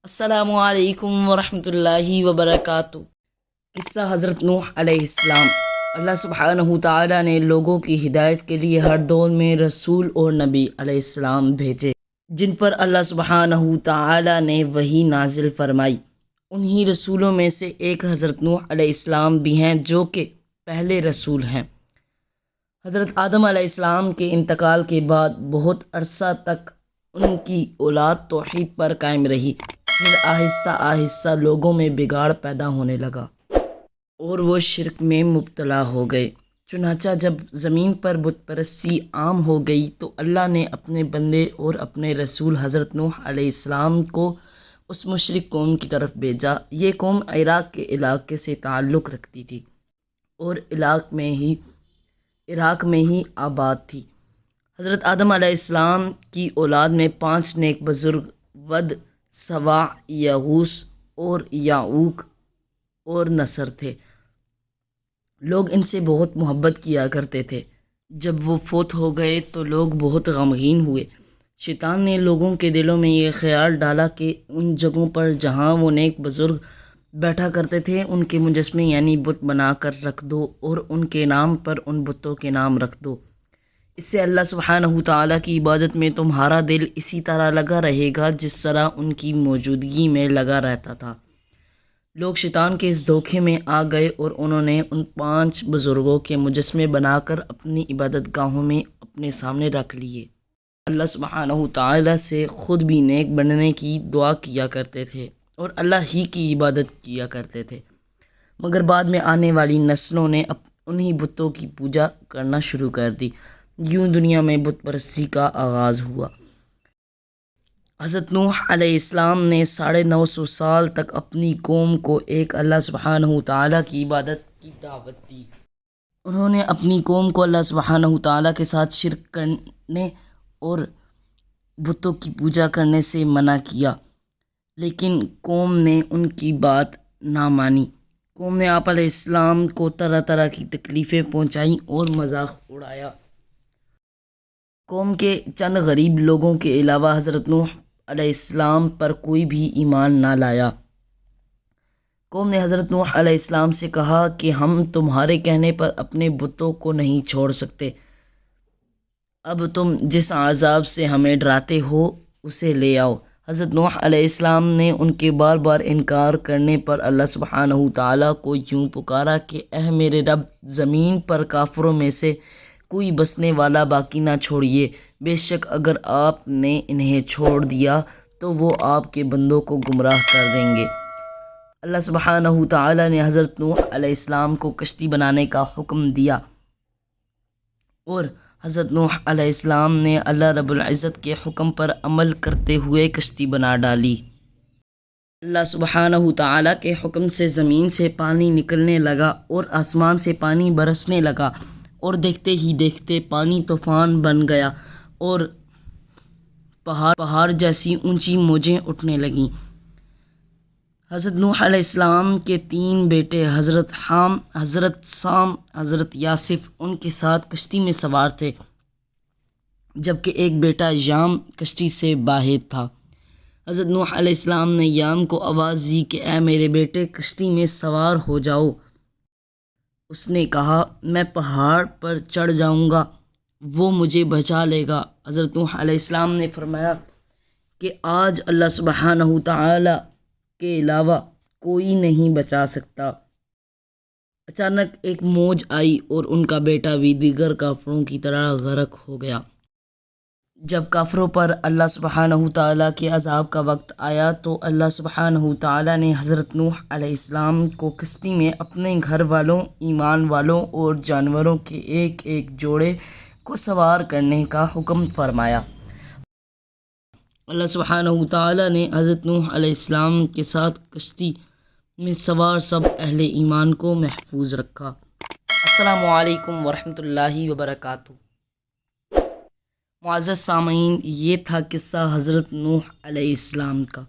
السلام علیکم ورحمۃ اللہ وبرکاتہ۔ قصہ حضرت نوح علیہ السلام۔ اللہ سبحانہ تعالیٰ نے لوگوں کی ہدایت کے لیے ہر دور میں رسول اور نبی علیہ السلام بھیجے، جن پر اللہ سبحانہ تعالیٰ نے وحی نازل فرمائی۔ انہی رسولوں میں سے ایک حضرت نوح علیہ السلام بھی ہیں، جو کہ پہلے رسول ہیں۔ حضرت آدم علیہ السلام کے انتقال کے بعد بہت عرصہ تک ان کی اولاد توحید پر قائم رہی، پھر آہستہ آہستہ لوگوں میں بگاڑ پیدا ہونے لگا اور وہ شرک میں مبتلا ہو گئے۔ چنانچہ جب زمین پر بت پرستی عام ہو گئی تو اللہ نے اپنے بندے اور اپنے رسول حضرت نوح علیہ السلام کو اس مشرک قوم کی طرف بھیجا۔ یہ قوم عراق کے علاقے سے تعلق رکھتی تھی اور عراق میں ہی آباد تھی۔ حضرت آدم علیہ السلام کی اولاد میں 5 نیک بزرگ ود، سواع، یغوث اور یعوق اور نصر تھے۔ لوگ ان سے بہت محبت کیا کرتے تھے۔ جب وہ فوت ہو گئے تو لوگ بہت غمگین ہوئے۔ شیطان نے لوگوں کے دلوں میں یہ خیال ڈالا کہ ان جگہوں پر جہاں وہ نیک بزرگ بیٹھا کرتے تھے ان کے مجسمے یعنی بت بنا کر رکھ دو اور ان کے نام پر ان بتوں کے نام رکھ دو۔ اس سے اللہ سبحانہ تعالیٰ کی عبادت میں تمہارا دل اسی طرح لگا رہے گا جس طرح ان کی موجودگی میں لگا رہتا تھا۔ لوگ شیطان کے اس دھوکے میں آ گئے اور انہوں نے ان 5 بزرگوں کے مجسمے بنا کر اپنی عبادت گاہوں میں اپنے سامنے رکھ لیے۔ اللہ سبحانہ تعالیٰ سے خود بھی نیک بننے کی دعا کیا کرتے تھے اور اللہ ہی کی عبادت کیا کرتے تھے، مگر بعد میں آنے والی نسلوں نے انہی بتوں کی پوجا کرنا شروع کر دی۔ یوں دنیا میں بت پرستی کا آغاز ہوا۔ حضرت نوح علیہ السلام نے 950 سال تک اپنی قوم کو ایک اللہ سبحانہ تعالیٰ کی عبادت کی دعوت دی۔ انہوں نے اپنی قوم کو اللہ سبحانہ تعالیٰ کے ساتھ شرک کرنے اور بتوں کی پوجا کرنے سے منع کیا، لیکن قوم نے ان کی بات نہ مانی۔ قوم نے آپ علیہ السلام کو طرح طرح کی تکلیفیں پہنچائیں اور مذاق اڑایا۔ قوم کے چند غریب لوگوں کے علاوہ حضرت نوح علیہ السلام پر کوئی بھی ایمان نہ لایا۔ قوم نے حضرت نوح علیہ السلام سے کہا کہ ہم تمہارے کہنے پر اپنے بتوں کو نہیں چھوڑ سکتے، اب تم جس عذاب سے ہمیں ڈراتے ہو اسے لے آؤ۔ حضرت نوح علیہ السلام نے ان کے بار بار انکار کرنے پر اللہ سبحانہ تعالیٰ کو یوں پکارا کہ اے میرے رب، زمین پر کافروں میں سے کوئی بسنے والا باقی نہ چھوڑیے، بے شک اگر آپ نے انہیں چھوڑ دیا تو وہ آپ کے بندوں کو گمراہ کر دیں گے۔ اللہ سبحانہ تعالیٰ نے حضرت نوح علیہ السلام کو کشتی بنانے کا حکم دیا اور حضرت نوح علیہ السلام نے اللہ رب العزت کے حکم پر عمل کرتے ہوئے کشتی بنا ڈالی۔ اللہ سبحانہ تعالیٰ کے حکم سے زمین سے پانی نکلنے لگا اور آسمان سے پانی برسنے لگا، اور دیکھتے ہی دیکھتے پانی طوفان بن گیا اور پہاڑ جیسی اونچی موجیں اٹھنے لگیں۔ حضرت نوح علیہ السلام کے 3 بیٹے حضرت حام، حضرت سام، حضرت یاسف ان کے ساتھ کشتی میں سوار تھے، جبکہ ایک بیٹا یام کشتی سے باہر تھا۔ حضرت نوح علیہ السلام نے یام کو آواز دی کہ اے میرے بیٹے، کشتی میں سوار ہو جاؤ۔ اس نے کہا میں پہاڑ پر چڑھ جاؤں گا، وہ مجھے بچا لے گا۔ حضرت نوح علیہ السلام نے فرمایا کہ آج اللہ سبحانہ تعالیٰ کے علاوہ کوئی نہیں بچا سکتا۔ اچانک ایک موج آئی اور ان کا بیٹا بھی دیگر کافروں کی طرح غرق ہو گیا۔ جب کافروں پر اللہ سبحانہ تعالیٰ کے عذاب کا وقت آیا تو اللہ سبحانہ تعالیٰ نے حضرت نوح علیہ السلام کو کشتی میں اپنے گھر والوں، ایمان والوں اور جانوروں کے ایک ایک جوڑے کو سوار کرنے کا حکم فرمایا۔ اللہ سبحانہ تعالیٰ نے حضرت نوح علیہ السلام کے ساتھ کشتی میں سوار سب اہل ایمان کو محفوظ رکھا۔ السلام علیکم ورحمۃ اللہ وبرکاتہ۔ معزز سامعین، یہ تھا قصہ حضرت نوح علیہ السلام کا۔